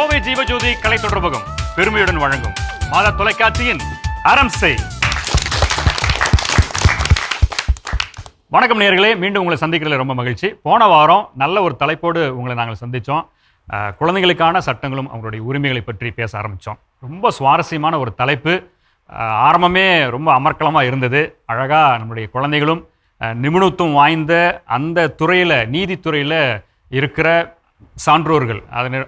கோவை ஜீவஜோதி கலை தொடர்பகம் பெருமையுடன் வழங்கும் மாதா தொலைக்காட்சியின் அறம் செய். வணக்கம் நேயர்களே, மீண்டும் உங்களை சந்திக்கிறதுல ரொம்ப மகிழ்ச்சி. போன வாரம் நல்ல ஒரு தலைப்போடு உங்களை நாங்கள் சந்தித்தோம். குழந்தைகளுக்கான சட்டங்களும் அவங்களுடைய உரிமைகளை பற்றி பேச ஆரம்பித்தோம். ரொம்ப சுவாரஸ்யமான ஒரு தலைப்பு. ஆரம்பமே ரொம்ப அமர்க்கலமாக இருந்தது. அழகாக நம்முடைய குழந்தைகளும் நிபுணத்துவம் வாய்ந்த அந்த துறையில், நீதித்துறையில் இருக்கிற சான்றோர்கள்,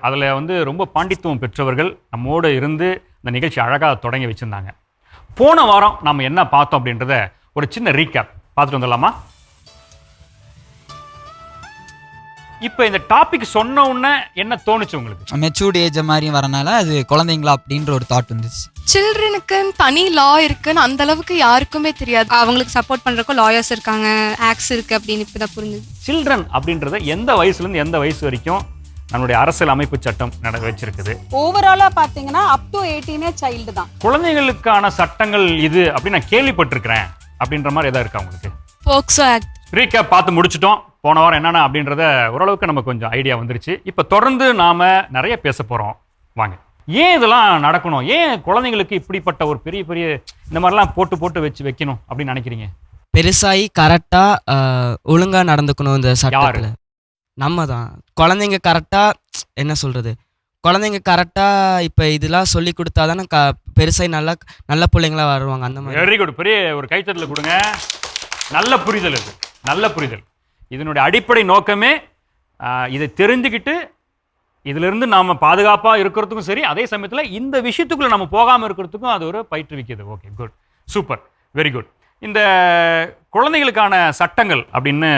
அதில் ரொம்ப பாண்டித்துவம் பெற்றவர்கள் நம்மோடு இருந்து இந்த நிகழ்ச்சி அழகாக தொடங்கி வச்சுருந்தாங்க. போன வாரம் நாம் என்ன பார்த்தோம் அப்படின்றத ஒரு சின்ன ரீகேப் பார்த்துட்டு வந்துடலாமா? இப்போ இந்த டாபிக் சொன்ன உடனே என்ன தோணுச்சு உங்களுக்கு? மெச்சூர்ட் ஏஜ் மாதிரியும் வரனால அது குழந்தைங்களா அப்படின்ற ஒரு தாட் வந்துச்சு. சில்ட்ரனுக்கு தனி லா இருக்குன்னு அந்த அளவுக்கு யாருக்குமே தெரியாது. அவங்களுக்கு சப்போர்ட் பண்றதுக்கு லாயர்ஸ் இருக்காங்க, ஆக்ட்ஸ் இருக்கு அப்படின்னு இப்பதான் புரிஞ்சுது. சில்ட்ரன் அப்படின்றத எந்த வயசுலேருந்து எந்த வயசு வரைக்கும் நம்மளுடைய அரசியல் அமைப்பு சட்டம் வச்சிருக்குது? ஓவராலா பாத்தீங்கன்னா அப் டு 18 சைல்டு தான். குழந்தைகளுக்கான சட்டங்கள் இது அப்படின்னு நான் கேள்விப்பட்டிருக்கிறேன் அப்படின்ற மாதிரி எதாவது இருக்கா உங்களுக்கு? போக்சோ ஆக்ட் ரீகேப் பார்த்து முடிச்சிட்டோம். போன வாரம் என்னென்ன அப்படின்றத ஓரளவுக்கு நமக்கு கொஞ்சம் ஐடியா வந்துருச்சு. இப்போ தொடர்ந்து நாம் நிறைய பேச போகிறோம். வாங்க, ஏன் இதெல்லாம் நடக்கணும்? ஏன் குழந்தைங்களுக்கு இப்படிப்பட்ட ஒரு பெரிய பெரிய இந்த மாதிரிலாம் போட்டு வைக்கணும் அப்படின்னு நினைக்கிறீங்க? பெருசாகி கரெக்டாக ஒழுங்காக நடந்துக்கணும் இந்த சட்டத்தில். நம்ம தான் குழந்தைங்க கரெக்டாக என்ன சொல்கிறது, குழந்தைங்க கரெக்டாக இப்போ இதெல்லாம் சொல்லி கொடுத்தா தானே பெருசாகி நல்ல பிள்ளைங்களா வருவாங்க. அந்த மாதிரி வெரி குட். பெரிய ஒரு கைத்தட்டல் கொடுங்க. நல்ல புரிதல், இது நல்ல புரிதல். இதனுடைய அடிப்படை நோக்கமே இதை தெரிஞ்சுக்கிட்டு இதிலிருந்து நாம் பாதுகாப்பாக இருக்கிறதுக்கும் சரி, அதே சமயத்தில் இந்த விஷயத்துக்குள்ளே நம்ம போகாமல் இருக்கிறதுக்கும் அது ஒரு பயிற்றுவிக்குது. Okay, good, super, very good. இந்த குழந்தைகளுக்கான சட்டங்கள் அப்படின்னு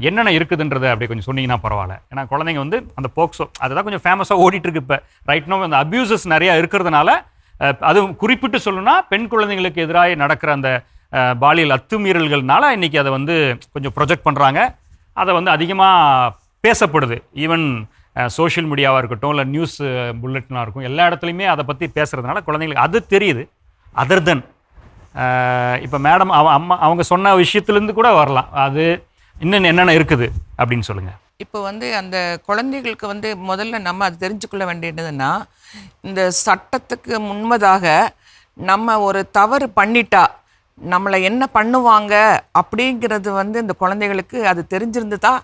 என்னென்ன இருக்குதுன்றதை அப்படி கொஞ்சம் சொன்னீங்கன்னா பரவாயில்ல. ஏன்னா குழந்தைங்க அந்த போக்சோ அதுதான் கொஞ்சம் ஃபேமஸாக ஓடிட்டுருக்கு இப்போ. ரைட் நோ அந்த அப்யூசஸ் நிறையா இருக்கிறதுனால, அதுவும் குறிப்பிட்டு சொல்லணும்னா பெண் குழந்தைங்களுக்கு எதிராக நடக்கிற அந்த பாலியல் அத்துமீறல்கள்னால இன்றைக்கி அதை கொஞ்சம் ப்ரொஜெக்ட் பண்ணுறாங்க. அதை அதிகமாக பேசப்படுது. ஈவன் சோஷியல் மீடியாவாக இருக்கட்டும், இல்லை நியூஸ் புல்லட்டினாக இருக்கும், எல்லா இடத்துலையுமே அதை பற்றி பேசுகிறதுனால குழந்தைங்களுக்கு அது தெரியுது. அதர் தென் இப்போ மேடம் அவங்க சொன்ன விஷயத்துலேருந்து கூட வரலாம். அது இன்னும் என்னென்ன இருக்குது அப்படின்னு சொல்லுங்கள். இப்போ அந்த குழந்தைகளுக்கு முதல்ல நம்ம அது தெரிஞ்சுக்கொள்ள வேண்டியதுன்னா, இந்த சட்டத்துக்கு முன்பதாக நம்ம ஒரு தவறு பண்ணிட்டா நம்மளை என்ன பண்ணுவாங்க அப்படிங்கிறது இந்த குழந்தைகளுக்கு அது தெரிஞ்சிருந்து தான்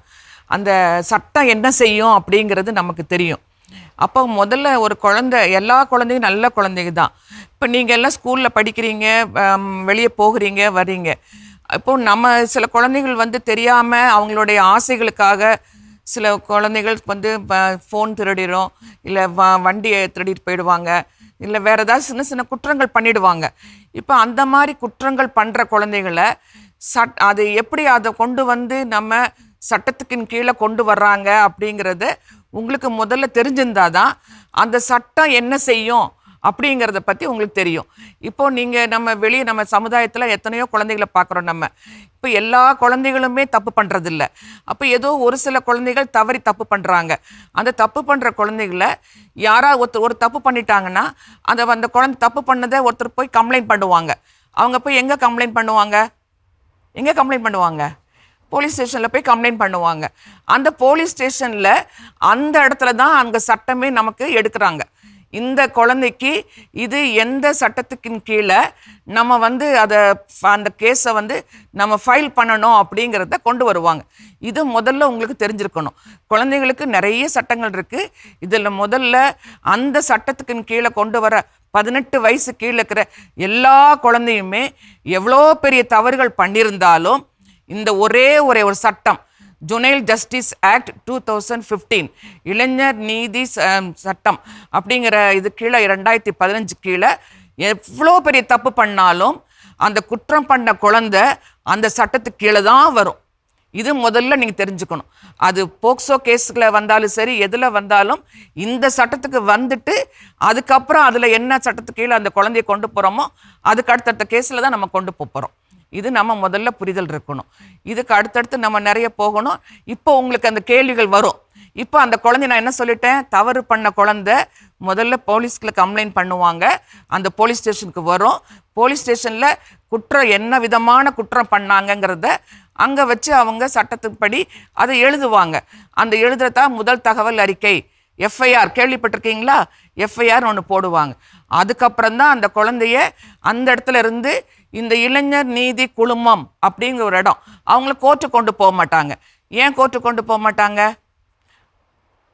அந்த சட்டம் என்ன செய்யும் அப்படிங்கிறது நமக்கு தெரியும். அப்போ முதல்ல ஒரு குழந்தை, எல்லா குழந்தையும் நல்ல குழந்தைங்க தான். இப்போ நீங்கள் எல்லாம் ஸ்கூலில் படிக்கிறீங்க, வெளியே போகிறீங்க, வர்றீங்க. இப்போது நம்ம சில குழந்தைகள் தெரியாமல் அவங்களுடைய ஆசைகளுக்காக சில குழந்தைகள் ஃபோன் திருடிடும், இல்லை வண்டியை திருடிட்டு போயிடுவாங்க, இல்லை வேறு ஏதாவது சின்ன சின்ன குற்றங்கள் பண்ணிடுவாங்க. இப்போ அந்த மாதிரி குற்றங்கள் பண்ணுற குழந்தைகளை அது எப்படி அதை கொண்டு நம்ம சட்டத்துக்கின் கீழே கொண்டு வர்றாங்க அப்படிங்கிறது உங்களுக்கு முதல்ல தெரிஞ்சிருந்தால் தான் அந்த சட்டம் என்ன செய்யும் அப்படிங்கிறத பற்றி உங்களுக்கு தெரியும். இப்போது நீங்கள் நம்ம வெளியே நம்ம சமுதாயத்தில் எத்தனையோ குழந்தைகளை பார்க்குறோம். நம்ம இப்போ எல்லா குழந்தைகளுமே தப்பு பண்ணுறதில்ல. அப்போ ஏதோ ஒரு சில குழந்தைகள் தவறி தப்பு பண்ணுறாங்க. அந்த தப்பு பண்ணுற குழந்தைகளை யாராவது ஒரு தப்பு பண்ணிட்டாங்கன்னா அந்த குழந்தை தப்பு பண்ணதை ஒருத்தர் போய் கம்ப்ளைண்ட் பண்ணுவாங்க. அவங்க போய் எங்கே கம்ப்ளைண்ட் பண்ணுவாங்க? போலீஸ் ஸ்டேஷனில் போய் கம்ப்ளைண்ட் பண்ணுவாங்க. அந்த போலீஸ் ஸ்டேஷனில் அந்த இடத்துல தான் அங்கே சட்டமே நமக்கு எடுக்கிறாங்க. இந்த குழந்தைக்கு இது எந்த சட்டத்துக்கின் கீழே நம்ம அதை அந்த கேஸை நம்ம ஃபைல் பண்ணணும் அப்படிங்கிறத கொண்டு வருவாங்க. இது முதல்ல உங்களுக்கு தெரிஞ்சிருக்கணும். குழந்தைகளுக்கு நிறைய சட்டங்கள் இருக்குது. இதில் முதல்ல அந்த சட்டத்துக்கின் கீழே கொண்டு வர 18 வயசு கீழே இருக்கிற எல்லா குழந்தையுமே எவ்வளோ பெரிய தவறுகள் பண்ணியிருந்தாலும் இந்த ஒரே ஒரு சட்டம், ஜுனைல் ஜஸ்டிஸ் ஆக்ட் 2015, இளைஞர் நீதி சட்டம் அப்படிங்கிற இது கீழே 2015 கீழே எவ்வளோ பெரிய தப்பு பண்ணாலும் அந்த குற்றம் பண்ண குழந்தை அந்த சட்டத்துக்கு கீழே தான் வரும். இது முதல்ல நீங்கள் தெரிஞ்சுக்கணும். அது போக்சோ கேஸில் வந்தாலும் சரி, எதில் வந்தாலும் இந்த சட்டத்துக்கு அதுக்கப்புறம் அதில் என்ன சட்டத்துக்கு கீழே அந்த குழந்தைய கொண்டு போகிறோமோ அதுக்கு அடுத்தடுத்த கேஸில் தான் நம்ம கொண்டு போகிறோம். இது நம்ம முதல்ல புரிதல் இருக்கணும். இதுக்கு அடுத்தடுத்து நம்ம நிறைய போகணும். இப்போ உங்களுக்கு அந்த கேள்விகள் வரும். இப்போ அந்த குழந்தை, நான் என்ன சொல்லிட்டேன், தவறு பண்ண குழந்தை முதல்ல போலீஸ்க்குள்ள கம்ப்ளைண்ட் பண்ணுவாங்க. அந்த போலீஸ் ஸ்டேஷனுக்கு வரும். போலீஸ் ஸ்டேஷனில் குற்றம் என்ன விதமான குற்றம் பண்ணாங்கங்கிறத அங்கே வச்சு அவங்க சட்டத்துப்படி அதை எழுதுவாங்க. அந்த எழுதுறதா முதல் தகவல் அறிக்கை எஃப்ஐஆர் கேள்விப்பட்டிருக்கீங்களா? எஃப்ஐஆர் ஒன்று போடுவாங்க. அதுக்கப்புறம் தான் அந்த குழந்தைய அந்த இடத்துல இருந்து இந்த இளைஞர் நீதி குழுமம் அப்படிங்கிற ஒரு இடம், அவங்கள கோர்ட்டுக்கு கொண்டு போக மாட்டாங்க. ஏன் கோர்ட்டுக்கு கொண்டு போக மாட்டாங்க?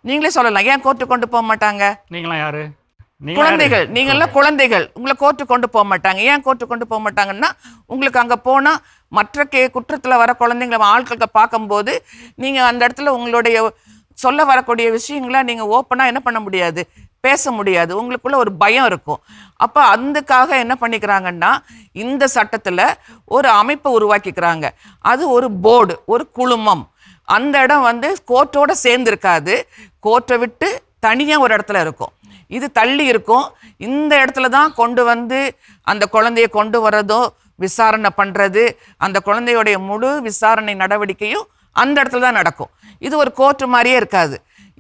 நீங்களே சொல்லலாம், ஏன் கோர்ட்டுக்கு கொண்டு போக மாட்டாங்க? நீங்களாம் யாரு? குழந்தைகள், நீங்களாம் குழந்தைகள், உங்களை கோர்ட்டுக்கு கொண்டு போக மாட்டாங்க. ஏன் கோர்ட்டுக்கு கொண்டு போக மாட்டாங்கன்னா, உங்களுக்கு அங்கே போனால் மற்ற குற்றத்தில் வர குழந்தைங்களை ஆட்களை பார்க்கும்போது நீங்கள் அந்த இடத்துல உங்களுடைய சொல்ல வரக்கூடிய விஷயங்களை நீங்கள் ஓப்பனாக என்ன பண்ண முடியாது, பேச முடியாது. உங்களுக்குள்ள ஒரு பயம் இருக்கும். அப்போ அதுக்காக என்ன பண்ணிக்கிறாங்கன்னா, இந்த சட்டத்தில் ஒரு அமைப்பை உருவாக்கிக்கிறாங்க. அது ஒரு போர்டு, ஒரு குழுமம். அந்த இடம் வந்து கோர்ட்டோட சேர்ந்துருக்காது, கோர்ட்டை விட்டு தனியாக ஒரு இடத்துல இருக்கும். இது தள்ளி இருக்கும். இந்த இடத்துல தான் கொண்டு வந்து அந்த குழந்தைய கொண்டு வரதோ, விசாரணை பண்ணுறது, அந்த குழந்தையுடைய முழு விசாரணை நடவடிக்கையும் அந்த இடத்துல தான் நடக்கும். இது ஒரு கோர்ட்டு மாதிரியே இருக்காது,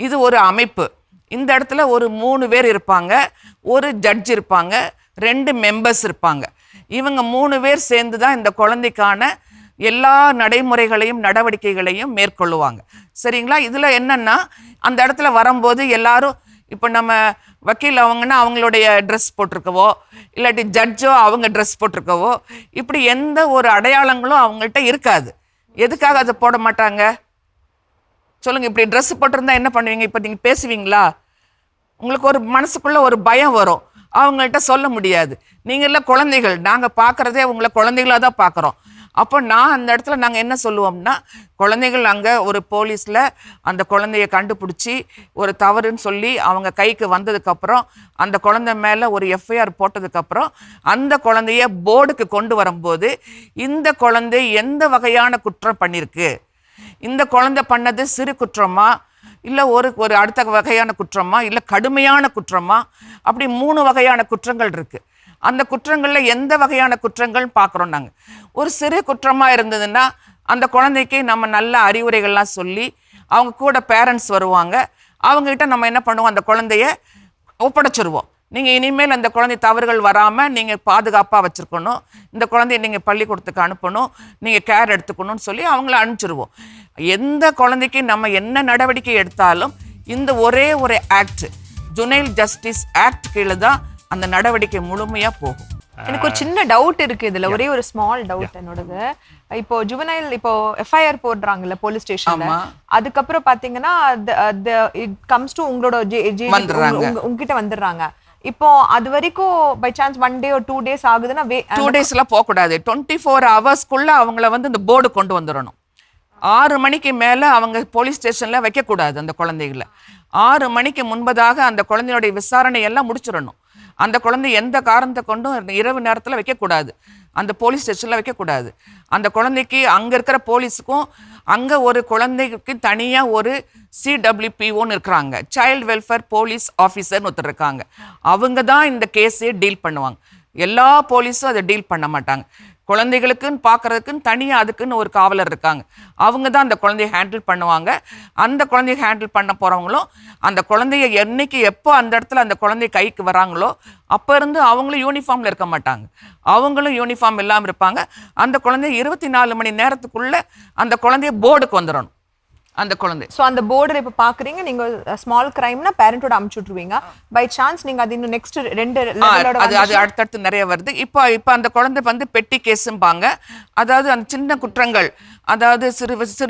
இது ஒரு அமைப்பு. இந்த இடத்துல ஒரு 3 பேர் இருப்பாங்க, ஒரு ஜட்ஜ் இருப்பாங்க, 2 மெம்பர்ஸ் இருப்பாங்க. இவங்க 3 பேர் சேர்ந்து தான் இந்த குழந்தைக்கான எல்லா நடைமுறைகளையும் நடவடிக்கைகளையும் மேற்கொள்ளுவாங்க. சரிங்களா? இதில் என்னன்னா, அந்த இடத்துல வரும்போது எல்லாரும் இப்போ நம்ம வக்கீல் அவங்கன்னா அவங்களுடைய ட்ரெஸ் போட்டிருக்கவோ, இல்லாட்டி ஜட்ஜோ அவங்க ட்ரெஸ் போட்டிருக்கவோ, இப்படி எந்த ஒரு அடையாளங்களும் அவங்கள்ட்ட இருக்காது. எதுக்காக அதை போட மாட்டாங்க சொல்லுங்கள்? இப்படி ட்ரெஸ் போட்டிருந்தா என்ன பண்ணுவீங்க? இப்போ நீங்கள் பேசுவீங்களா? உங்களுக்கு ஒரு மனசுக்குள்ளே ஒரு பயம் வரும், அவங்கள்ட்ட சொல்ல முடியாது. நீங்கள்லாம் குழந்தைகள், நாங்கள் பார்க்குறதே உங்களை குழந்தைகளாக தான் பார்க்குறோம். அப்போ நான் அந்த இடத்துல நாங்கள் என்ன சொல்லுவோம்னா, குழந்தைகள் அங்கே ஒரு போலீஸில் அந்த குழந்தைய கண்டுபிடிச்சி ஒரு தவறுன்னு சொல்லி அவங்க கைக்கு வந்ததுக்கப்புறம், அந்த குழந்தை மேலே ஒரு எஃப்ஐஆர் போட்டதுக்கப்புறம், அந்த குழந்தைய போர்டுக்கு கொண்டு வரும்போது, இந்த குழந்தை எந்த வகையான குற்றம் பண்ணியிருக்கு, இந்த குழந்தை பண்ணது சிறு குற்றமா, இல்லை ஒரு அடுத்த வகையான குற்றமா, இல்லை கடுமையான குற்றமா, அப்படி 3 வகையான குற்றங்கள் இருக்குது. அந்த குற்றங்களில் எந்த வகையான குற்றங்கள் பார்க்குறோம் நாங்கள். ஒரு சிறு குற்றமாக இருந்ததுன்னா அந்த குழந்தைக்கு நம்ம நல்ல அறிவுரைகள்லாம் சொல்லி, அவங்க கூட பேரண்ட்ஸ் வருவாங்க, அவங்ககிட்ட நம்ம என்ன பண்ணுவோம், அந்த குழந்தைய ஒப்படைச்சிருவோம். நீங்கள் இனிமேல் அந்த குழந்தை தவறுகள் வராமல் நீங்கள் பாதுகாப்பாக வச்சுருக்கணும், இந்த குழந்தைய நீங்கள் பள்ளிக்கூடத்துக்கு அனுப்பணும், நீங்கள் கேர் எடுத்துக்கணும்னு சொல்லி அவங்கள அனுப்பிச்சிருவோம். எந்த குழந்தைக்கு நம்ம என்ன நடவடிக்கை எடுத்தாலும் இந்த ஒரே ஒரு ஆக்ட், ஜுனைல் ஜஸ்டிஸ் ஆக்ட் கீழே தான் அந்த நடவடிக்கை முழுமையாக போகும். எனக்கு ஒரு சின்ன டவுட் இருக்கு இதுல, ஒரே ஒரு ஸ்மால் டவுட் என்னோடது. இப்போ ஜுவனைல் இப்போ எஃப்ஐஆர் போடுறாங்கல்ல போலீஸ் ஸ்டேஷன்ல, அதுக்கப்புறம் பாத்தீங்கன்னா இட் கம்ஸ் டு உங்களோட உங்ககிட்ட வந்துடுறாங்க. இப்போ அது வரைக்கும் by chance 1 day or 2 days ஆகுதுன்னா 2 daysலாம் போகக்கூடாது. 24 hours அவங்கள வந்து இந்த போர்டு கொண்டு வந்துடணும். 6 மணிக்கு மேலே அவங்க போலீஸ் ஸ்டேஷனில் வைக்கக்கூடாது. அந்த குழந்தைகளை 6 மணிக்கு முன்பதாக அந்த குழந்தையோடைய விசாரணை எல்லாம் முடிச்சிடணும். அந்த குழந்தை எந்த காரணத்தை கொண்டும் இரவு நேரத்தில் வைக்கக்கூடாது, அந்த போலீஸ் ஸ்டேஷனில் வைக்கக்கூடாது. அந்த குழந்தைக்கு அங்கே இருக்கிற போலீஸுக்கும், அங்கே ஒரு குழந்தைக்கு தனியாக ஒரு CWPOன்னு இருக்கிறாங்க, சைல்டு வெல்ஃபேர் போலீஸ் ஆஃபீஸர்னு ஒருத்தர் இருக்காங்க. அவங்க தான் இந்த கேஸையே டீல் பண்ணுவாங்க. எல்லா போலீஸும் அதை டீல் பண்ண மாட்டாங்க. குழந்தைகளுக்குன்னு பார்க்குறதுக்குன்னு தனியாக அதுக்குன்னு ஒரு காவலர் இருக்காங்க, அவங்க தான் அந்த குழந்தைய ஹேண்டில் பண்ணுவாங்க. அந்த குழந்தைய ஹேண்டில் பண்ண போகிறவங்களும் அந்த குழந்தைய என்னைக்கு எப்போ அந்த இடத்துல அந்த குழந்தை கைக்கு வராங்களோ அப்போ இருந்து அவங்களும் யூனிஃபார்மில் இருக்க மாட்டாங்க, அவங்களும் யூனிஃபார்ம் இல்லாமல் இருப்பாங்க. அந்த குழந்தைய 24 மணி நேரத்துக்குள்ளே அந்த குழந்தைய போர்டுக்கு வந்துடணும். அந்த குழந்தை ஸோ அந்த போர்டில் இப்போ பார்க்குறீங்க நீங்கள், ஸ்மால் கிரைம்னா பேரண்டோட அமுச்சு விட்ருவீங்க. பை சான்ஸ் நீங்கள் அது இன்னும் நெக்ஸ்ட் 2 அது அடுத்தடுத்து நிறைய வருது. இப்போ அந்த குழந்தை வந்து பெட்டி கேஸும்பாங்க. அதாவது அந்த சின்ன குற்றங்கள், அதாவது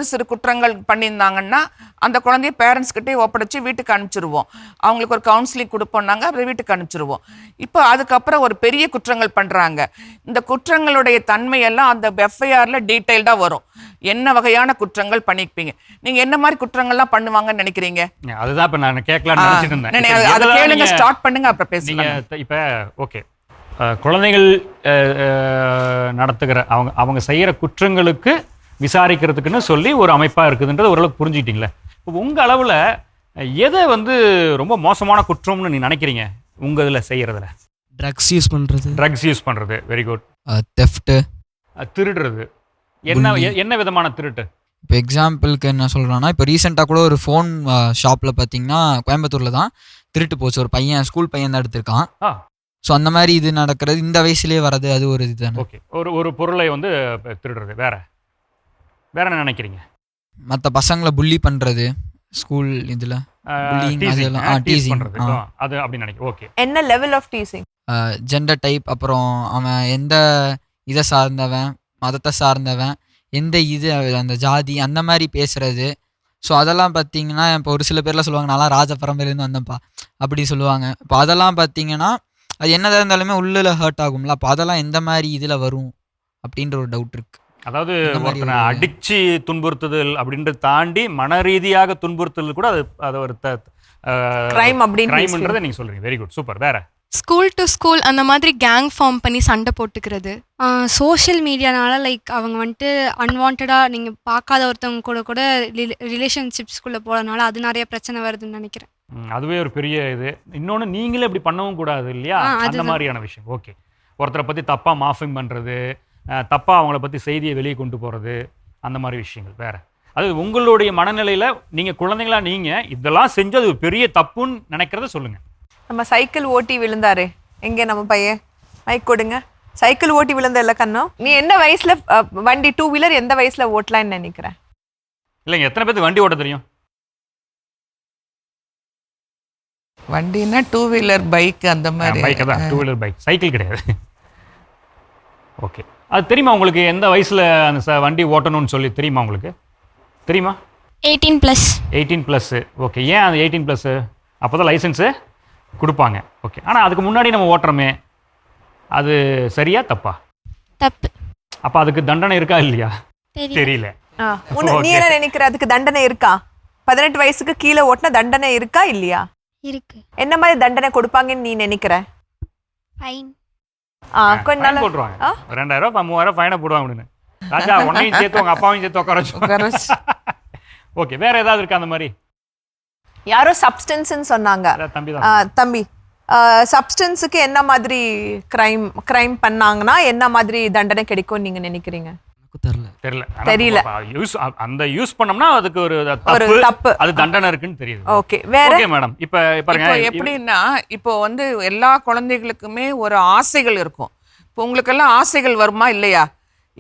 சிறு குற்றங்கள் பண்ணியிருந்தாங்கன்னா அந்த குழந்தைய பேரண்ட்ஸ்கிட்டே ஒப்படைச்சி வீட்டுக்கு அனுப்பிச்சிருவோம். அவங்களுக்கு ஒரு கவுன்சிலிங் கொடுப்போம்னாங்க, அப்புறம் வீட்டுக்கு அனுப்பிச்சிருவோம். இப்போ அதுக்கப்புறம் ஒரு பெரிய குற்றங்கள் பண்ணுறாங்க. இந்த குற்றங்களுடைய தன்மையெல்லாம் அந்த எஃப்ஐஆரில் டீட்டெயில்டாக வரும். என்ன வகையான குற்றங்கள் பண்ணிருப்பீங்க, நீங்க என்ன மாதிரி குற்றங்கள்லாம் பண்ணுவாங்கன்னு நினைக்கிறீங்க? அதுதான் இப்ப நான் கேட்கலாம்னு நினைச்சிட்டு இருந்தேன். அதை கேளுங்க, ஸ்டார்ட் பண்ணுங்க, அப்புறம் பேசுங்க. இப்ப ஓகே, குழந்தைகள் நடத்துகிற அவங்க செய்யற குற்றங்களுக்கு விசாரிக்கிறதுக்குன்னு சொல்லி ஒரு அமைப்பா இருக்குதுன்றது ஓரளவுக்கு புரிஞ்சுக்கிட்டீங்களே. இப்போ உங்க அளவுல எதை வந்து ரொம்ப மோசமான குற்றம்னு நீ நினைக்கிறீங்க உங்க இதுல செய்யறதுல? ட்ரக்ஸ் யூஸ் பண்றது. Very good. தெஃப்ட், திருடுறது. என்ன விதமான திருட்டு? இப்போ எக்ஸாம்பிளுக்கு என்ன சொல்கிறேன்னா, இப்போ ரீசெண்டாக கூட ஒரு ஃபோன் ஷாப்பில் பார்த்தீங்கன்னா கோயம்புத்தூரில் தான் திருட்டு போச்சு. ஒரு பையன், ஸ்கூல் பையன் தான் எடுத்திருக்கான். ஸோ அந்த மாதிரி இது நடக்கிறது, இந்த வயசுலேயே வர்றது, அது ஒரு இது தானே. ஓகே, ஒரு பொருளை வந்து திருடுறது. வேற என்ன நினைக்கிறீங்க? மற்ற பசங்களை புள்ளி பண்ணுறது, ஸ்கூல் இதில் டீஸ் டீசிங் பண்றது அது அப்படி நினைக்கிறேன். ஓகே, என்ன level of teasing? Gender type, அப்புறம் அவன் எந்த இதை சார்ந்தவன், மதத்தை சார்ந்தவன், எந்த இது அந்த ஜாதி அந்த மாதிரி பேசுறது. ஸோ அதெல்லாம் பார்த்தீங்கன்னா இப்போ ஒரு சில பேர்லாம் சொல்லுவாங்க நான்லாம் ராஜ பரம்பரையிலேருந்து வந்தேன்ப்பா அப்படி சொல்லுவாங்க. இப்போ அதெல்லாம் பார்த்தீங்கன்னா அது என்னதான் இருந்தாலுமே உள்ளே ஹர்ட் ஆகும்ல. அப்போ அதெல்லாம் எந்த மாதிரி இதில் வரும் அப்படின்ற ஒரு டவுட் இருக்கு. அதாவது ஒருத்தனை அடிச்சு துன்புறுத்துதல் அப்படின்றத தாண்டி மன ரீதியாக துன்புறுத்துதல் கூட அது ஒரு கிரைம் அப்படின்னு கிரைம்ன்றதை நீங்க சொல்றீங்க. Very good, super. வேற ஸ்கூல் டு ஸ்கூல் அந்த மாதிரி கேங் ஃபார்ம் பண்ணி சண்டை போட்டுக்கிறது. சோஷியல் மீடியானால லைக் அவங்க வந்துட்டு அன்வான்டாக நீங்கள் பார்க்காத ஒருத்தவங்க கூட ரிலேஷன்ஷிப்ஸ்குள்ளே போகிறதுனால அது நிறைய பிரச்சனை வருதுன்னு நினைக்கிறேன். அதுவே ஒரு பெரிய இது. இன்னொன்று நீங்களே இப்படி பண்ணவும் கூடாது இல்லையா, அந்த மாதிரியான விஷயம். ஓகே, ஒருத்தரை பற்றி தப்பாக மாஃபிங் பண்ணுறது, தப்பாக அவங்கள பற்றி செய்தியை வெளியே கொண்டு போகிறது, அந்த மாதிரி விஷயங்கள். வேற அது உங்களுடைய மனநிலையில் நீங்கள் குழந்தைங்களா நீங்கள் இதெல்லாம் செஞ்சு அது பெரிய தப்புன்னு நினைக்கிறத சொல்லுங்கள். நம்ம சைக்கிள் ஓட்டி விழுந்தாரு, எங்கே நம்ம பையன் மைக் கொடுங்க. சைக்கிள் ஓட்டி விழுந்த இல்லை கண்ணம், நீ என்ன வயசுல வண்டி 2 வீலர் எந்த வயசுல ஓட்டலான்னு நினைக்கிறேன்? இல்லைங்க, எத்தனை பேருக்கு வண்டி ஓட்ட தெரியும்? வண்டினா 2 வீலர் பைக் அந்த மாதிரி. பைக் தான், 2 வீலர் பைக், சைக்கிள் கிடையாது. ஓகே, அது தெரியுமா உங்களுக்கு? எந்த வயசில் அந்த வண்டி ஓட்டணும்னு சொல்லி தெரியுமா உங்களுக்கு? தெரியுமா? 18+. 18+. ஓகே, ஏன் அது 18+? அப்போ தான் லைசன்ஸு கொடுப்பாங்க. ஓகே, ஆனால் அதுக்கு முன்னாடி நம்ம ஓட்டுறோமே, அது சரியா தப்பா? தப்பு. அப்போ அதுக்கு தண்டனை இருக்கா இல்லையா? தெரியல. நீ என்ன நினைக்கிற, அதுக்கு தண்டனை இருக்கா? 18 வயசுக்கு கீழே ஓட்டினா தண்டனை இருக்கா இல்லையா? இருக்கு. என்ன மாதிரி தண்டனை கொடுப்பாங்கன்னு நீ நினைக்கிற? ஃபைன். கொஞ்ச நாள் போட்டுருவாங்க, 2000 3000 ஃபைனை போடுவாங்க அப்படின்னு. ராஜா உன்னையும் சேர்த்து உங்க அப்பாவையும் சேர்த்து உட்கார வச்சு. ஓகே, வேற ஏதாவது இருக்கா அந்த மாதிரி? யாரோ சப்ஸ்டன்ஸ்ன்னு சொன்னாங்க. தம்பி, சப்ஸ்டன்ஸுக்கு என்ன மாதிரி கிரைம் பண்ணாங்கன்னா என்ன மாதிரி தண்டனை கிடைக்கும் நீங்க நினைக்கிறீங்க? தெரியல. அந்த யூஸ் பண்ணோம்னா அதுக்கு ஒரு தப்பு, அது தண்டனை இருக்குன்னு தெரியுது. ஓகே, வேற மேடம் இப்போ பாருங்க எப்படின்னா, இப்போ வந்து எல்லா குழந்தைகளுக்குமே ஒரு ஆசைகள் இருக்கும். இப்போ உங்களுக்கெல்லாம் ஆசைகள் வருமா இல்லையா?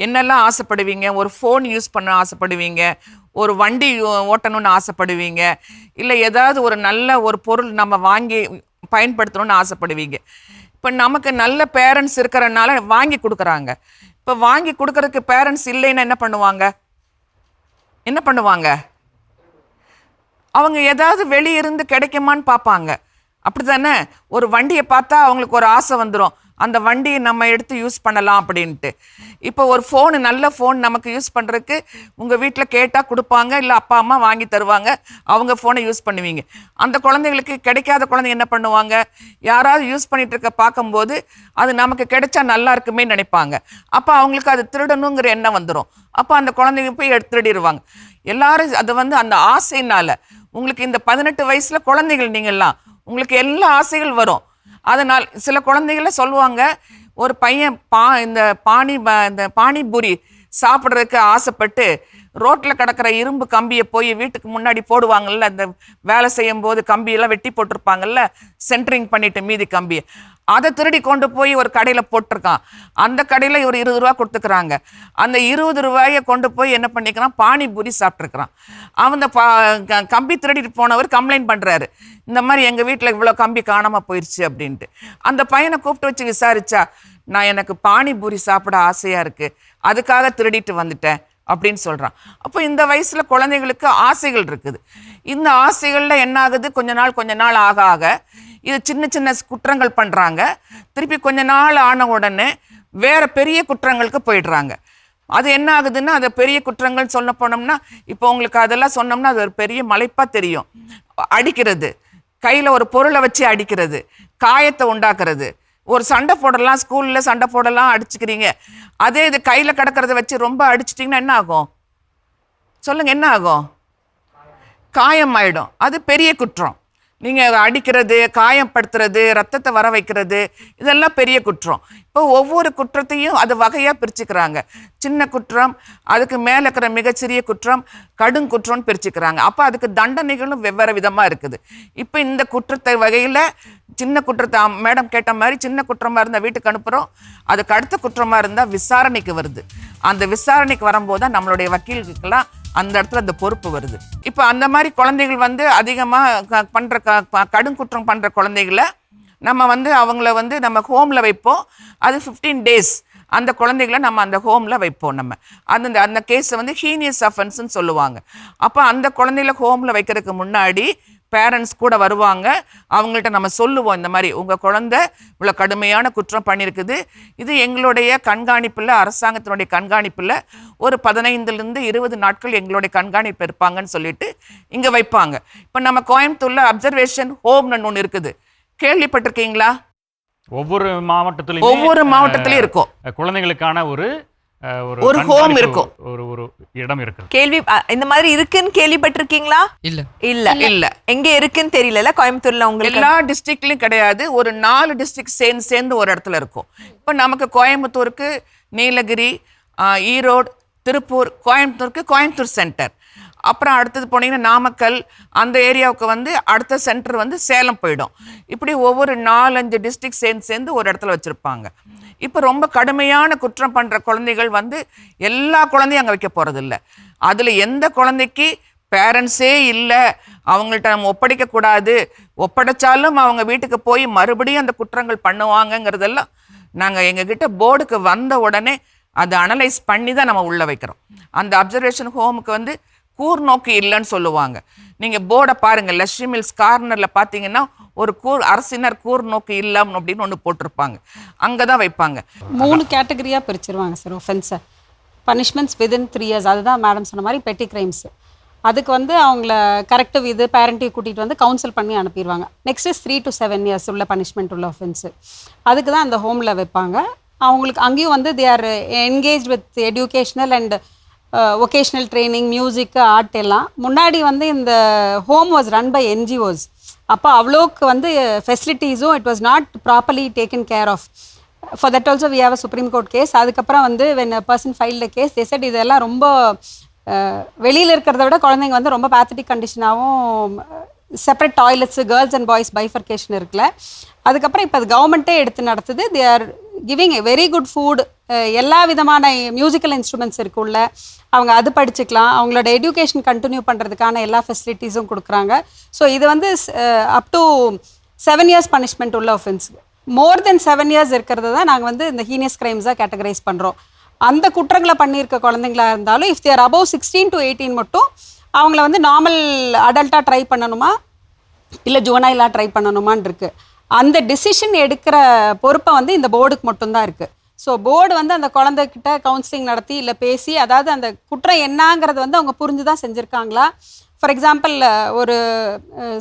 என்னெல்லாம் ஆசைப்படுவீங்க? ஒரு ஃபோன் யூஸ் பண்ண ஆசைப்படுவீங்க, ஒரு வண்டி ஓட்டணும்னு ஆசைப்படுவீங்க, இல்லை ஏதாவது ஒரு நல்ல ஒரு பொருள் நம்ம வாங்கி பயன்படுத்தணும்னு ஆசைப்படுவீங்க. இப்போ நமக்கு நல்ல பேரண்ட்ஸ் இருக்கிறனால வாங்கி கொடுக்குறாங்க. இப்போ வாங்கி கொடுக்கறதுக்கு பேரண்ட்ஸ் இல்லைன்னா என்ன பண்ணுவாங்க? அவங்க ஏதாவது வெளியிருந்து கிடைக்குமான்னு பார்ப்பாங்க. அப்படி தானே? ஒரு வண்டியை பார்த்தா அவங்களுக்கு ஒரு ஆசை வந்துடும், அந்த வண்டியை நம்ம எடுத்து யூஸ் பண்ணலாம் அப்படின்ட்டு. இப்போ ஒரு ஃபோனு, நல்ல ஃபோன் நமக்கு யூஸ் பண்ணுறதுக்கு உங்கள் வீட்டில் கேட்டால் கொடுப்பாங்க, இல்லை அப்பா அம்மா வாங்கி தருவாங்க, அவங்க ஃபோனை யூஸ் பண்ணுவீங்க. அந்த குழந்தைங்களுக்கு கிடைக்காத குழந்தைங்க என்ன பண்ணுவாங்க? யாராவது யூஸ் பண்ணிட்டு இருக்க பார்க்கும்போது அது நமக்கு கிடைச்சா நல்லா இருக்குமே நினைப்பாங்க. அப்போ அவங்களுக்கு அது திருடணுங்கிற எண்ணம் வந்துடும். அப்போ அந்த குழந்தைங்க போய் திருடிடுவாங்க. எல்லாரும் அது வந்து அந்த ஆசைனால. உங்களுக்கு இந்த 18 வயசில் குழந்தைகள் நீங்கள்லாம், உங்களுக்கு எல்லா ஆசைகள் வரும். அதனால் சில குழந்தைகள சொல்லுவாங்க, ஒரு பையன் இந்த பானிபூரி சாப்பிட்றதுக்கு ஆசைப்பட்டு ரோட்டில் கிடக்கிற இரும்பு கம்பியை போய் வீட்டுக்கு முன்னாடி போடுவாங்கல்ல, அந்த வேலை செய்யும் போது கம்பியெல்லாம் வெட்டி போட்டிருப்பாங்கல்ல, சென்ட்ரிங் பண்ணிட்டு மீதி கம்பியை, அதை திருடி கொண்டு போய் ஒரு கடையில் போட்டிருக்கான். அந்த கடையில் ஒரு 20 ரூபா கொடுத்துக்கிறாங்க. அந்த 20 ரூபாயை கொண்டு போய் என்ன பண்ணிக்கிறான்? பானிபூரி சாப்பிட்ருக்கிறான். அவன் கம்பி திருடிட்டு போனவர் கம்ப்ளைண்ட் பண்ணுறாரு, இந்த மாதிரி எங்கள் வீட்டில் இவ்வளோ கம்பி காணாமல் போயிடுச்சு அப்படின்ட்டு. அந்த பையனை கூப்பிட்டு வச்சு விசாரிச்சா, எனக்கு பானிபூரி சாப்பிட ஆசையாக இருக்குது, அதுக்காக திருடிட்டு வந்துட்டேன் அப்படின்னு சொல்கிறான். அப்போ இந்த வயசில் குழந்தைகளுக்கு ஆசைகள் இருக்குது. இந்த ஆசைகளில் என்ன ஆகுது? கொஞ்ச நாள் ஆக இது சின்ன சின்ன குற்றங்கள் பண்ணுறாங்க. திருப்பி கொஞ்ச நாள் ஆன உடனே வேறு பெரிய குற்றங்களுக்கு போயிடுறாங்க. அது என்ன ஆகுதுன்னா, அது பெரிய குற்றங்கள் சொல்ல போனோம்னா, இப்போ உங்களுக்கு அதெல்லாம் சொன்னோம்னா அது ஒரு பெரிய மலைப்பாக தெரியும். அடிக்கிறது, கையில் ஒரு பொருளை வச்சு அடிக்கிறது, காயத்தை உண்டாக்குறது, ஒரு சண்டை போடலாம், ஸ்கூலில் சண்டை போடலாம், அடிச்சுக்கிறீங்க. அதே இது கையில் கிடக்கிறத வச்சு ரொம்ப அடிச்சிட்டிங்கன்னா என்ன ஆகும்? சொல்லுங்கள், என்ன ஆகும்? காயம் ஆயிடும். அது பெரிய குற்றம். நீங்கள் அடிக்கிறது, காயப்படுத்துறது, ரத்தத்தை வர வைக்கிறது, இதெல்லாம் பெரிய குற்றம். இப்போ ஒவ்வொரு குற்றத்தையும் அது வகையாக பிரிச்சுக்கிறாங்க. சின்ன குற்றம், அதுக்கு மேலே இருக்கிற மிகச்சிறிய குற்றம், கடுங்குற்றம்னு பிரிச்சுக்கிறாங்க. அப்போ அதுக்கு தண்டனைகளும் வெவ்வேறு விதமாக இருக்குது. இப்போ இந்த குற்றத்தை வகையில் சின்ன குற்றத்தை மேடம் கேட்ட மாதிரி சின்ன குற்றமாக இருந்தால் வீட்டுக்கு அனுப்புகிறோம், அதுக்கு அடுத்த குற்றமாக இருந்தால் விசாரணைக்கு வருது. அந்த விசாரணைக்கு வரும்போது தான் நம்மளுடைய வக்கீலுக்கெல்லாம் அந்த இடத்துல அந்த பொறுப்பு வருது. இப்போ அந்த மாதிரி குழந்தைகள் வந்து அதிகமாக பண்ணுற கடும் குற்றம் பண்ணுற குழந்தைகளை நம்ம வந்து அவங்கள வந்து நம்ம ஹோமில் வைப்போம். அது 15 days அந்த குழந்தைகளை நம்ம அந்த ஹோமில் வைப்போம். நம்ம அந்த கேஸை வந்து ஹீனியஸ் அஃபென்ஸ்ன்னு சொல்லுவாங்க. அப்போ அந்த குழந்தைகளை ஹோமில் வைக்கிறதுக்கு முன்னாடி பேரண்ட்ஸ் கூட வருவாங்க. அவங்கள்ட்ட நம்ம சொல்லுவோம், இந்த மாதிரி உங்கள் குழந்தை இவ்வளோ கடுமையான குற்றம் பண்ணியிருக்குது, இது எங்களுடைய கண்காணிப்பில், அரசாங்கத்தினுடைய கண்காணிப்பில் ஒரு 15லேருந்து 20 நாட்கள் எங்களுடைய கண்காணிப்பு இருப்பாங்கன்னு சொல்லிட்டு இங்கே வைப்பாங்க. இப்போ நம்ம கோயம்புத்தூரில் அப்சர்வேஷன் ஹோம்னு ஒன்று இருக்குது, கேள்விப்பட்டிருக்கீங்களா? ஒவ்வொரு மாவட்டத்திலையும் இருக்கும் குழந்தைகளுக்கான ஒரு ஹோம் இருக்கும், ஒரு இடம் இருக்கு. கேள்வி இந்த மாதிரி இருக்குன்னு கேள்விப்பட்டிருக்கீங்களா? இல்ல இல்ல இல்ல எங்க இருக்குன்னு தெரியல. கோயம்புத்தூர்ல உங்களுக்கு எல்லா டிஸ்ட்ரிக்ட்லயும் கிடையாது, ஒரு 4 டிஸ்ட்ரிக்ட் சேர்ந்து ஒரு இடத்துல இருக்கும். இப்போ நமக்கு கோயம்புத்தூருக்கு நீலகிரி, ஈரோடு, திருப்பூர், கோயம்புத்தூர் சென்டர். அப்புறம் அடுத்தது போனீங்கன்னா நாமக்கல், அந்த ஏரியாவுக்கு வந்து அடுத்த சென்டர் வந்து சேலம் போயிடும். இப்படி ஒவ்வொரு 4-5 டிஸ்ட்ரிக்ட் சேர்ந்து ஒரு இடத்துல வச்சுருப்பாங்க. இப்போ ரொம்ப கடுமையான குற்றம் பண்ணுற குழந்தைகள் வந்து எல்லா குழந்தையும் அங்கே வைக்க போகிறதில்ல. அதில் எந்த குழந்தைக்கு பேரண்ட்ஸே இல்லை, அவங்கள்ட்ட நம்ம ஒப்படைக்கக்கூடாது, ஒப்படைச்சாலும் அவங்க வீட்டுக்கு போய் மறுபடியும் அந்த குற்றங்கள் பண்ணுவாங்கங்கிறதெல்லாம் நாங்கள் எங்ககிட்ட போர்டுக்கு வந்த உடனே அதை அனலைஸ் பண்ணி தான் நம்ம உள்ளே வைக்கிறோம். அந்த அப்சர்வேஷன் ஹோமுக்கு வந்து கூர்நோக்கு இல்லைன்னு சொல்லுவாங்க. நீங்கள் போர்டை பாருங்கள், லட்சுமி மில்ஸ் கார்னரில் பார்த்தீங்கன்னா ஒரு அரசினர் கூர்நோக்கு இல்லாம அப்படின்னு ஒன்று போட்டிருப்பாங்க, அங்கே தான் வைப்பாங்க. 3 கேட்டகரியாக பிரிச்சிருவாங்க சார் ஒஃபென்ஸை. பனிஷ்மெண்ட்ஸ் விதின் 3 years, அதுதான் மேடம் சொன்ன மாதிரி பெட்டி கிரைம்ஸ். அதுக்கு வந்து அவங்கள கரெக்டிவ் இது பேரண்ட்டையும் கூட்டிகிட்டு வந்து கவுன்சில் பண்ணி அனுப்பிடுவாங்க. நெக்ஸ்ட் இஸ் 3 to 7 years உள்ள பனிஷ்மெண்ட் உள்ள ஒஃபென்ஸு. அதுக்கு தான் அந்த ஹோமில் வைப்பாங்க. அவங்களுக்கு அங்கேயும் வந்து they are engage with educational and vocational training, music, art எல்லாம். முன்னாடி வந்து இந்த home was run by NGOs. அப்போ அவ்வளோக்கு வந்து ஃபெசிலிட்டிஸும் it was not properly taken care of. For that also we have a supreme court case. அதுக்கப்புறம் வந்து when a person filed a case they said இதெல்லாம் ரொம்ப வெளியில் இருக்கிறத விட குழந்தைங்க வந்து ரொம்ப பேத்தட்டிக் கண்டிஷனாகவும், separate toilets, girls and boys bifurcation இருக்குல்ல. அதுக்கப்புறம் இப்போ அது கவர்மெண்ட்டே எடுத்து நடத்துது. They are giving a very good food, எல்லா விதமான மியூசிக்கல் இன்ஸ்ட்ருமெண்ட்ஸ் இருக்குள்ள, அவங்க அது படிச்சுக்கலாம். அவங்களோட எஜுகேஷன் கண்டினியூ பண்ணுறதுக்கான எல்லா ஃபெசிலிட்டிஸும் கொடுக்குறாங்க. ஸோ இது வந்து அப் டு 7 years பனிஷ்மெண்ட் உள்ள ஒஃபென்ஸ். மோர் தென் 7 years இருக்கிறது தான் நாங்கள் வந்து இந்த ஹீனியஸ் கிரைம்ஸாக கேட்டகரைஸ் பண்ணுறோம். அந்த குற்றங்களை பண்ணியிருக்க குழந்தைங்களா இருந்தாலும் இஃப் தேர் அபவ் 16 to 18 மட்டும் அவங்கள வந்து நார்மல் அடல்ட்டாக ட்ரை பண்ணணுமா இல்லை ஜுவனைலாக ட்ரை பண்ணணுமான் இருக்குது. அந்த டிசிஷன் எடுக்கிற பொறுப்பை வந்து இந்த போர்டுக்கு மட்டும்தான் இருக்குது. ஸோ போர்டு வந்து அந்த குழந்தைகிட்ட கவுன்சிலிங் நடத்தி இல்லை பேசி, அதாவது அந்த குற்றம் என்னங்கிறது வந்து அவங்க புரிஞ்சு தான் செஞ்சுருக்காங்களா. ஃபார் எக்ஸாம்பிள் ஒரு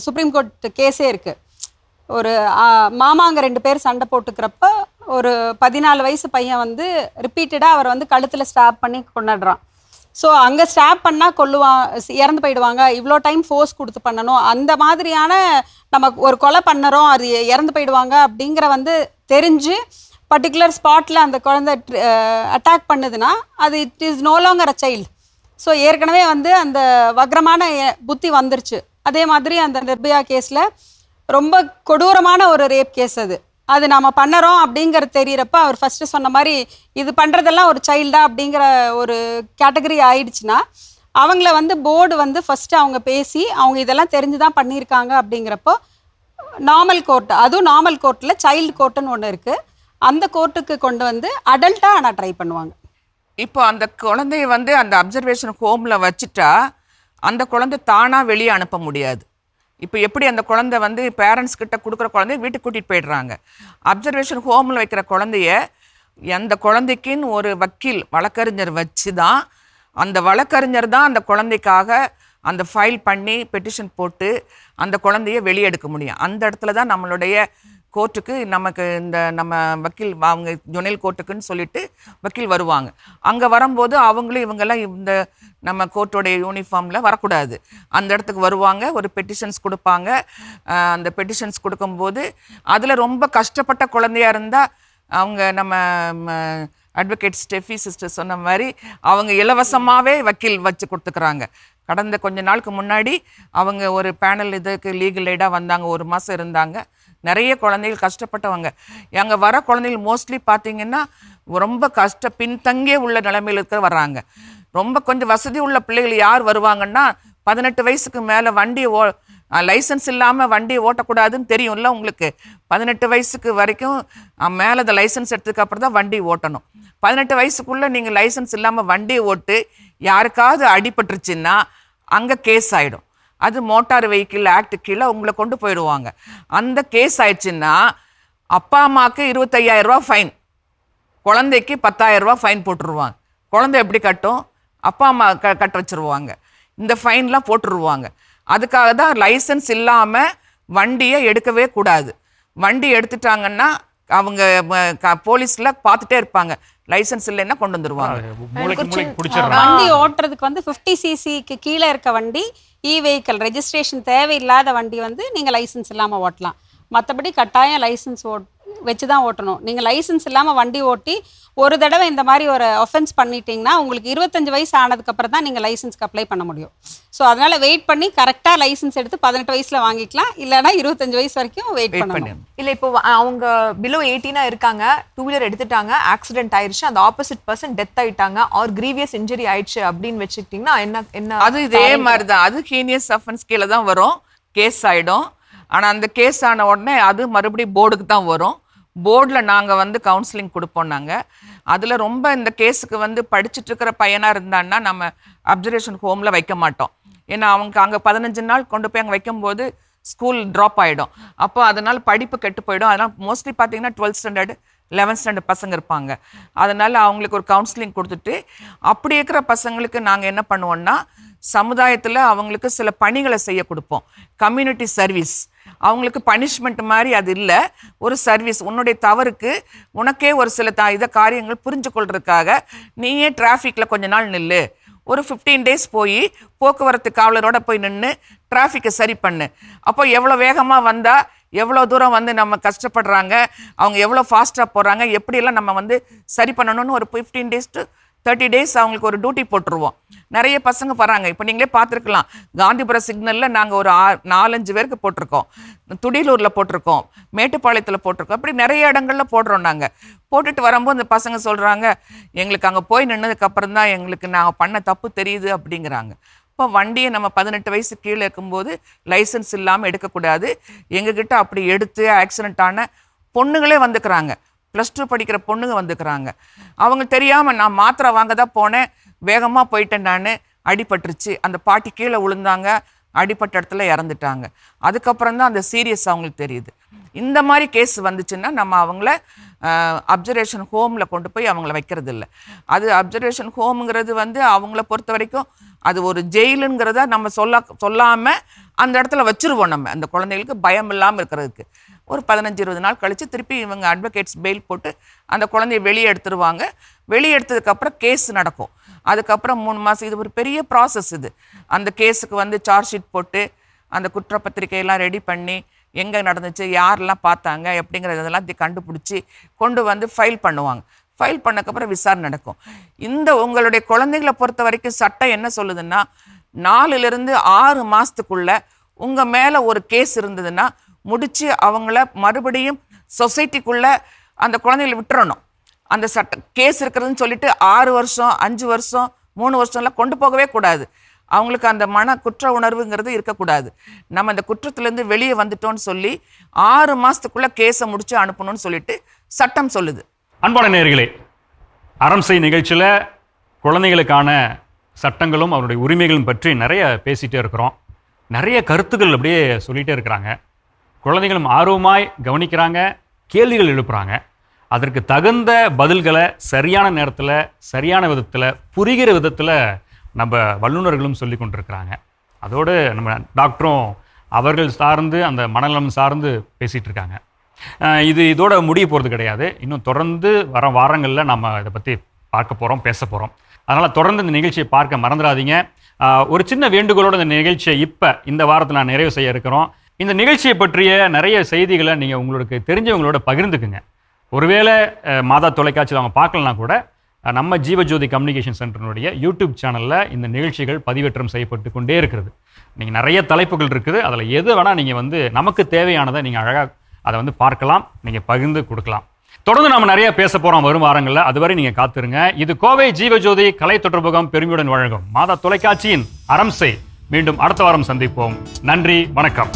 சுப்ரீம் கோர்ட் கேஸே இருக்குது. ஒரு மாமாங்க 2 பேர் சண்டை போட்டுக்கிறப்ப ஒரு 14 வயசு பையன் வந்து ரிப்பீட்டடாக அவர் வந்து கழுத்தில் ஸ்டாப் பண்ணி கொண்டாடுறான். ஸோ அங்கே ஸ்டாப் பண்ணால் இறந்து போயிடுவாங்க, இவ்வளோ டைம் ஃபோர்ஸ் கொடுத்து பண்ணணும், அந்த மாதிரியான நம்ம ஒரு கொலை பண்ணுறோம், அது இறந்து போயிடுவாங்க அப்படிங்கிற வந்து தெரிஞ்சு பர்டிகுலர் ஸ்பாட்டில் அந்த குழந்தை அட்டாக் பண்ணுதுன்னா அது it is no longer a child. So ஏற்கனவே வந்து அந்த வக்ரமான புத்தி வந்துருச்சு. அதே மாதிரி அந்த நிர்பயா கேஸில் ரொம்ப கொடூரமான ஒரு ரேப் கேஸ் அது நம்ம பண்ணுறோம் அப்படிங்கிறது தெரிகிறப்ப அவர் ஃபஸ்ட்டு சொன்ன மாதிரி இது பண்ணுறதெல்லாம் ஒரு சைல்டா அப்படிங்கிற ஒரு கேட்டகரி ஆயிடுச்சுன்னா அவங்கள வந்து போர்டு வந்து ஃபஸ்ட்டு அவங்க பேசி அவங்க இதெல்லாம் தெரிஞ்சு தான் பண்ணியிருக்காங்க அப்படிங்கிறப்போ நார்மல் கோர்ட், அதுவும் நார்மல் கோர்ட்டில் சைல்டு கோர்ட்டுன்னு ஒன்று இருக்குது, அந்த கோர்ட்டுக்கு கொண்டு வந்து அடல்ட்டாக ஆனால் ட்ரை பண்ணுவாங்க. இப்போ அந்த குழந்தைய வந்து அந்த அப்சர்வேஷன் ஹோமில் வச்சுட்டா அந்த குழந்தை தானாக வெளியே அனுப்ப முடியாது. இப்போ எப்படி அந்த குழந்தை வந்து பேரண்ட்ஸ் கிட்ட கொடுக்குற குழந்தைய வீட்டுக்கு கூட்டிகிட்டு போயிடுறாங்க. அப்சர்வேஷன் ஹோமில் வைக்கிற குழந்தைய அந்த குழந்தைக்குன்னு ஒரு வக்கீல், வழக்கறிஞர் வச்சு தான் அந்த வழக்கறிஞர் தான் அந்த குழந்தைக்காக அந்த ஃபைல் பண்ணி பெட்டிஷன் போட்டு அந்த குழந்தைய வெளியே எடுக்க முடியும். அந்த இடத்துல தான் நம்மளுடைய கோர்ட்டுக்கு நமக்கு இந்த நம்ம வக்கீல் அவங்க ஜுவனைல் கோர்ட்டுக்குன்னு சொல்லிட்டு வக்கீல் வருவாங்க. அங்கே வரும்போது அவங்களும் இவங்கெல்லாம் இந்த நம்ம கோர்ட்டோடைய யூனிஃபார்மில் வரக்கூடாது. அந்த இடத்துக்கு வருவாங்க, ஒரு பெட்டிஷன்ஸ் கொடுப்பாங்க. அந்த பெட்டிஷன்ஸ் கொடுக்கும்போது அதில் ரொம்ப கஷ்டப்பட்ட குழந்தையாக இருந்தால் அவங்க நம்ம அட்வொகேட் ஸ்டெஃபி சிஸ்டர் சொன்ன மாதிரி அவங்க இலவசமாகவே வக்கீல் வச்சு கொடுத்துக்கிறாங்க. கடந்த கொஞ்ச நாளுக்கு முன்னாடி அவங்க ஒரு பேனல் இதுக்கு லீகல் எய்டாக வந்தாங்க, 1 மாதம் இருந்தாங்க. நிறைய குழந்தைகள் கஷ்டப்பட்டவங்க. அங்கே வர குழந்தைகள் மோஸ்ட்லி பார்த்திங்கன்னா ரொம்ப பின்தங்கியே உள்ள நிலைமையில் இருக்க வர்றாங்க. ரொம்ப கொஞ்சம் வசதி உள்ள பிள்ளைகள் யார் வருவாங்கன்னா 18 வயசுக்கு மேலே வண்டியை லைசன்ஸ் இல்லாமல் வண்டியை ஓட்டக்கூடாதுன்னு தெரியும்ல உங்களுக்கு. 18 வயசுக்கு வரைக்கும் மேலே அந்த லைசன்ஸ் எடுத்ததுக்கு அப்புறம் தான் வண்டி ஓட்டணும். 18 வயசுக்குள்ளே நீங்கள் லைசன்ஸ் இல்லாமல் வண்டியை ஓட்டு யாருக்காவது அடிபட்டுருச்சுன்னா அங்கே கேஸ் ஆகிடும். அது மோட்டார் வெஹிக்கிள் ஆக்ட் கீழே உங்களை கொண்டு போயிடுவாங்க. அந்த கேஸ் ஆயிடுச்சுன்னா அப்பா அம்மாவுக்கு 25,000 ரூபா ஃபைன், குழந்தைக்கு 10,000 ரூபா ஃபைன் போட்டுருவாங்க. குழந்தை எப்படி கட்டும்? அப்பா அம்மா கட்ட வச்சுருவாங்க. இந்த ஃபைன்லாம் போட்டுருவாங்க. அதுக்காக தான் லைசன்ஸ் இல்லாமல் வண்டியை எடுக்கவே கூடாது. வண்டி எடுத்துட்டாங்கன்னா அவங்க போலீஸில் பார்த்துட்டே இருப்பாங்க, லைசன்ஸ் இல்லைன்னா கொண்டு வந்துருவாங்க. வண்டி ஓட்டுறதுக்கு வந்து 50 cc கீழே இருக்க வண்டி, வெஹிக்கல் ரெஜிஸ்ட்ரேஷன் தேவையில்லாத வண்டி வந்து நீங்கள் லைசன்ஸ் இல்லாமல் ஓட்டலாம். மற்றபடி கட்டாயம் லைசன்ஸ் வச்சு தான் ஓட்டணும். நீங்கள் லைசன்ஸ் இல்லாமல் வண்டி ஓட்டி ஒரு தடவை இந்த மாதிரி ஒரு ஒஃபென்ஸ் பண்ணிட்டீங்கன்னா உங்களுக்கு 25 வயசு ஆனதுக்கப்புறம் தான் நீங்கள் லைசன்ஸ்க்கு அப்ளை பண்ண முடியும். ஸோ அதனால் வெயிட் பண்ணி கரெக்டாக லைசன்ஸ் எடுத்து 18 வயசில் வாங்கிக்கலாம், இல்லைனா 25 வயசு வரைக்கும் வெயிட் பண்ணணும். இல்லை இப்போ அவங்க பிலோ 18 இருக்காங்க, 2 வீலர் எடுத்துட்டாங்க, ஆக்சிடென்ட் ஆயிடுச்சு, அந்த ஆப்போசிட் பர்சன் டெத் ஆயிட்டாங்க, ஆர் கிரீவியஸ் இன்ஜுரி ஆயிடுச்சு அப்படின்னு வச்சுக்கிட்டிங்கன்னா என்ன அது இதே மாதிரி தான். அது ஹீனியஸ் அஃபென்ஸ் கீழே தான் வரும், கேஸ் ஆகிடும். ஆனால் அந்த கேஸ் ஆன உடனே அது மறுபடியும் போர்டுக்கு தான் வரும். போர்டில் நாங்கள் வந்து கவுன்சிலிங் கொடுப்போம். நாங்கள் அதில் ரொம்ப இந்த கேஸுக்கு வந்து படிச்சுட்டு இருக்கிற பையனாக இருந்தான்னா நம்ம அப்சர்வேஷன் ஹோமில் வைக்க மாட்டோம். ஏன்னா அவங்க அங்கே 15 நாள் கொண்டு போய் அங்கே வைக்கும்போது ஸ்கூல் ட்ராப் ஆகிடும். அப்போ அதனால் படிப்பு கெட்டு போயிடும். அதனால் மோஸ்ட்லி பார்த்தீங்கன்னா 12th ஸ்டாண்டர்டு 11th ஸ்டாண்டர்ட் பசங்க இருப்பாங்க. அதனால் அவங்களுக்கு ஒரு கவுன்சிலிங் கொடுத்துட்டு அப்படி இருக்கிற பசங்களுக்கு நாங்கள் என்ன பண்ணுவோம்னா சமுதாயத்தில் அவங்களுக்கு சில பணிகளை செய்ய கொடுப்போம். கம்யூனிட்டி சர்வீஸ், அவங்களுக்கு பனிஷ்மெண்ட் மாதிரி அது இல்லை, ஒரு சர்வீஸ். உன்னுடைய தவறுக்கு உனக்கே ஒரு சில காரியங்கள் புரிஞ்சு கொள்றதுக்காக நீயே டிராஃபிக்கில் கொஞ்ச நாள் நில்லு, ஒரு 15 டேஸ் போய் போக்குவரத்து காவலரோட போய் நின்று டிராஃபிக்கை சரி பண்ணு. அப்போ எவ்வளோ வேகமாக வந்தால் எவ்வளோ தூரம் வந்து நம்ம கஷ்டப்படுறாங்க, அவங்க எவ்வளோ ஃபாஸ்ட்டாக போகிறாங்க, எப்படியெல்லாம் நம்ம வந்து சரி பண்ணணும்னு ஒரு 15 டேஸ் to 30 டேஸ் அவங்களுக்கு ஒரு டியூட்டி போட்டுருவோம். நிறைய பசங்க வராங்க. இப்போ நீங்களே பார்த்துருக்கலாம், காந்திபுரம் சிக்னலில் நாங்கள் ஒரு 4-5 பேருக்கு போட்டிருக்கோம், துடியலூரில் போட்டிருக்கோம், மேட்டுப்பாளையத்தில் போட்டிருக்கோம், அப்படி நிறைய இடங்களில் போடுறோம். நாங்கள் போட்டுட்டு வரும்போது இந்த பசங்க சொல்கிறாங்க, எங்களுக்கு அங்கே போய் நின்னதுக்கப்புறம் தான் எங்களுக்கு நாங்கள் பண்ண தப்பு தெரியுது அப்படிங்கிறாங்க. இப்போ வண்டியை நம்ம 18 வயசு கீழே இருக்கும்போது லைசன்ஸ் இல்லாமல் எடுக்கக்கூடாது. எங்ககிட்ட அப்படி எடுத்து ஆக்சிடென்ட் ஆன பொண்ணுங்களே வந்துக்கிறாங்க, +2 படிக்கிற பொண்ணுங்க வந்துக்கிறாங்க. அவங்க தெரியாமல் நான் மாத்திரை வாங்க தான் போனேன், வேகமாக போயிட்டேன், நான் அடிபட்டுருச்சு, அந்த பாட்டி கீழே விழுந்தாங்க, அடிப்பட்ட இடத்துல இறந்துட்டாங்க. அதுக்கப்புறம் தான் அந்த சீரியஸ் அவங்களுக்கு தெரியுது. இந்த மாதிரி கேஸ் வந்துச்சுன்னா நம்ம அவங்கள அப்சர்வேஷன் ஹோமில் கொண்டு போய் அவங்கள வைக்கிறது இல்லை. அது அப்சர்வேஷன் ஹோமுங்கிறது வந்து அவங்கள பொறுத்த வரைக்கும் அது ஒரு ஜெயிலுங்கிறத நம்ம சொல்லாமல் அந்த இடத்துல வச்சுருவோம். நம்ம அந்த குழந்தைகளுக்கு பயம் இல்லாமல் இருக்கிறதுக்கு ஒரு 15-20 நாள் கழித்து திருப்பி இவங்க அட்வொகேட்ஸ் பெயில் போட்டு அந்த குழந்தைய வெளியே எடுத்துருவாங்க. வெளியே எடுத்ததுக்கப்புறம் கேஸ் நடக்கும். அதுக்கப்புறம் 3 மாதம், இது ஒரு பெரிய ப்ராசஸ். இது அந்த கேஸுக்கு வந்து சார்ஜ் ஷீட் போட்டு அந்த குற்றப்பத்திரிகையெல்லாம் ரெடி பண்ணி எங்கே நடந்துச்சு, யாரெல்லாம் பார்த்தாங்க எப்படிங்கிறதெல்லாம் கண்டுபிடிச்சி கொண்டு வந்து ஃபைல் பண்ணுவாங்க. ஃபைல் பண்ணக்கப்புறம் விசாரணை நடக்கும். இந்த உங்களுடைய குழந்தைகளை பொறுத்த வரைக்கும் சட்டம் என்ன சொல்லுதுன்னா 4லிருந்து 6 மாதத்துக்குள்ளே உங்கள் மேலே ஒரு கேஸ் இருந்ததுன்னா முடித்து அவங்கள மறுபடியும் சொசைட்டிக்குள்ளே அந்த குழந்தைகளை விட்டுறணும். அந்த சட்டம் கேஸ் இருக்கிறதுன்னு சொல்லிட்டு 6 வருஷம் 5 வருஷம் 3 வருஷம்லாம் கொண்டு போகவே கூடாது. அவங்களுக்கு அந்த குற்ற உணர்வுங்கிறது இருக்கக்கூடாது. நம்ம அந்த குற்றத்துலேருந்து வெளியே வந்துட்டோன்னு சொல்லி 6 மாதத்துக்குள்ளே கேஸை முடித்து அனுப்பணும்னு சொல்லிட்டு சட்டம் சொல்லுது. அன்பான நேயர்களே, அறம் செய் நிகழ்ச்சியில் குழந்தைகளுக்கான சட்டங்களும் அவருடைய உரிமைகளும் பற்றி நிறைய பேசிகிட்டே இருக்கிறோம். நிறைய கருத்துக்கள் அப்படியே சொல்லிகிட்டே இருக்கிறாங்க. குழந்தைகளும் ஆர்வமாய் கவனிக்கிறாங்க, கேள்விகள் எழுப்புறாங்க. அதற்கு தகுந்த பதில்களை சரியான நேரத்தில் சரியான விதத்தில் புரிகிற விதத்தில் நம்ம வல்லுநர்களும் சொல்லி கொண்டிருக்கிறாங்க. அதோடு நம்ம டாக்டரும் அவர்கள் சார்ந்து அந்த மனநலம் சார்ந்து பேசிகிட்டு இருக்காங்க. இதோட முடிய போகிறது கிடையாது. இன்னும் தொடர்ந்து வர வாரங்களில் நம்ம இதை பற்றி பார்க்க போகிறோம், பேச போகிறோம். அதனால் தொடர்ந்து இந்த நிகழ்ச்சியை பார்க்க மறந்துடாதீங்க. ஒரு சின்ன வேண்டுகோளோடு இந்த நிகழ்ச்சியை இப்போ இந்த வாரத்தில் நான் நிறைவு செய்ய இருக்கிறோம். இந்த நிகழ்ச்சியை பற்றிய நிறைய செய்திகளை நீங்கள் உங்களுக்கு தெரிஞ்சவங்களோட பகிர்ந்துக்குங்க. ஒருவேளை மாதா தொலைக்காட்சியில் அவங்க பார்க்கலனா கூட நம்ம ஜீவஜோதி கம்யூனிகேஷன் சென்டரினுடைய யூடியூப் சேனலில் இந்த நிகழ்ச்சிகள் பதிவேற்றம் செய்யப்பட்டு கொண்டே இருக்கிறது. நீங்கள் நிறைய தலைப்புகள் இருக்குது, அதில் எது வேணால் நீங்கள் வந்து நமக்கு தேவையானதை நீங்கள் அழகாக அதை வந்து பார்க்கலாம், நீங்கள் பகிர்ந்து கொடுக்கலாம். தொடர்ந்து நாம நிறைய பேச போறோம் வரும் வாரங்கள்ல. அதுவரை நீங்க காத்திருங்க. இது கோவை ஜீவஜோதி கலை தொடர்பகம் பெருமையுடன் வழங்கும் மாதா தொலைக்காட்சியின் அறம் செய். மீண்டும் அடுத்த வாரம் சந்திப்போம். நன்றி, வணக்கம்.